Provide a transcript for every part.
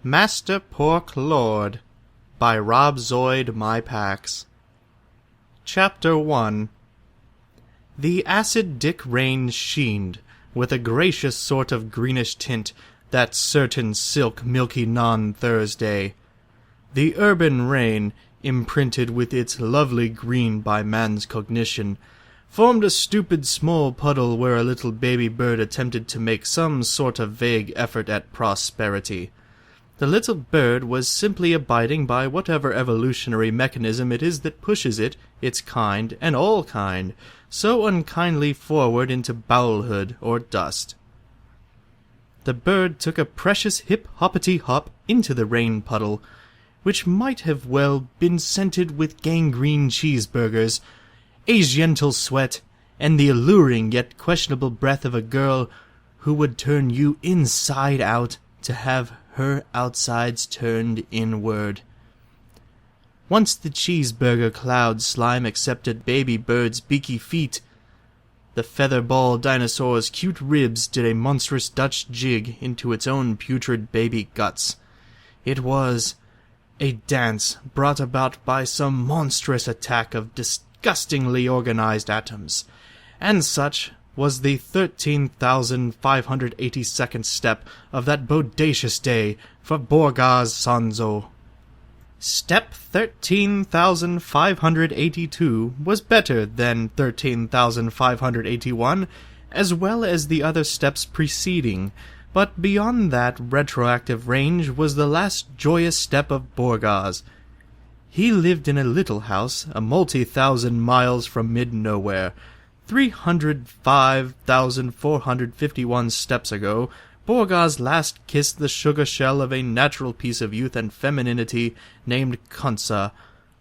Master Pork Lord by Rob Zoid MyPax. Chapter 1. The acid Dick rain sheened, with a gracious sort of greenish tint, that certain silk milky non-Thursday. The urban rain, imprinted with its lovely green by man's cognition, formed a stupid small puddle where a little baby bird attempted to make some sort of vague effort at prosperity. The little bird was simply abiding by whatever evolutionary mechanism it is that pushes it, its kind, and all kind, so unkindly forward into bowelhood or dust. The bird took a precious hip-hoppity-hop into the rain puddle, which might have well been scented with gangrene cheeseburgers, Asiental sweat, and the alluring yet questionable breath of a girl who would turn you inside out to have her outsides turned inward. Once the cheeseburger cloud slime accepted baby bird's beaky feet, the featherball dinosaur's cute ribs did a monstrous Dutch jig into its own putrid baby guts. It was a dance brought about by some monstrous attack of disgustingly organized atoms, and such was the 13,582nd step of that bodacious day for Borgaz Sanzo. Step 13,582 was better than 13,581, as well as the other steps preceding, but beyond that retroactive range was the last joyous step of Borgaz. He lived in a little house a multi-thousand miles from mid-nowhere. 305,451 steps ago, Borgaz last kissed the sugar shell of a natural piece of youth and femininity named Kansa,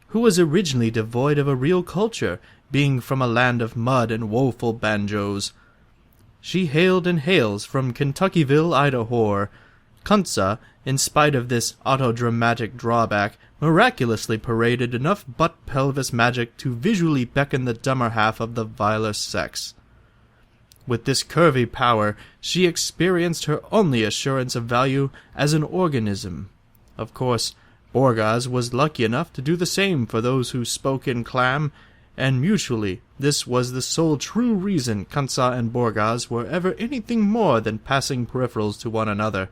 who was originally devoid of a real culture, being from a land of mud and woeful banjos. She hailed and hails from Kentuckyville, Idaho. Kansa, in spite of this autodramatic drawback, miraculously paraded enough butt-pelvis magic to visually beckon the dumber half of the viler sex. With this curvy power, she experienced her only assurance of value as an organism. Of course, Borgaz was lucky enough to do the same for those who spoke in clam, and mutually this was the sole true reason Kansa and Borgaz were ever anything more than passing peripherals to one another.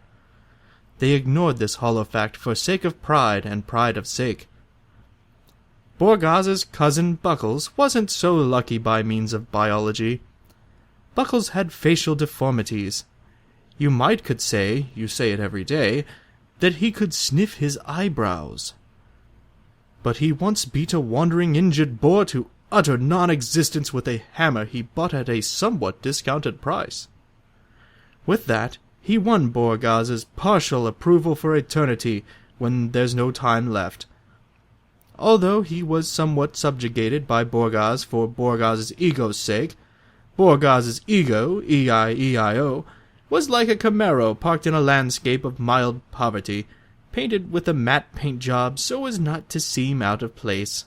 They ignored this hollow fact for sake of pride and pride of sake. Borgaz's cousin Buckles wasn't so lucky by means of biology. Buckles had facial deformities. You could say, you say it every day, that he could sniff his eyebrows. But he once beat a wandering injured boar to utter non-existence with a hammer he bought at a somewhat discounted price. With that, he won Borgaz's partial approval for eternity when there's no time left. Although he was somewhat subjugated by Borgaz for Borgaz's ego's sake, Borgaz's ego, E-I-E-I-O, was like a Camaro parked in a landscape of mild poverty, painted with a matte paint job so as not to seem out of place.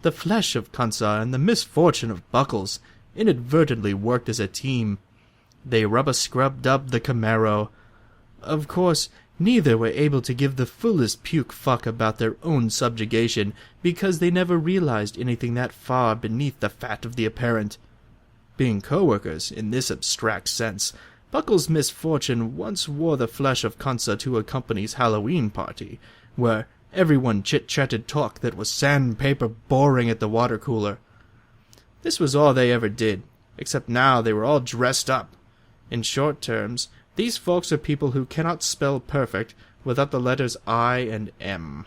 The flesh of Kansa and the misfortune of Buckles inadvertently worked as a team. They rubber-scrubbed-up the Camaro. Of course, neither were able to give the fullest puke fuck about their own subjugation because they never realized anything that far beneath the fat of the apparent. Being co-workers, in this abstract sense, Buckles' misfortune once wore the flesh of Kansa to a company's Halloween party, where everyone chit-chatted talk that was sandpaper boring at the water cooler. This was all they ever did, except now they were all dressed up. In short terms, these folks are people who cannot spell perfect without the letters I and M.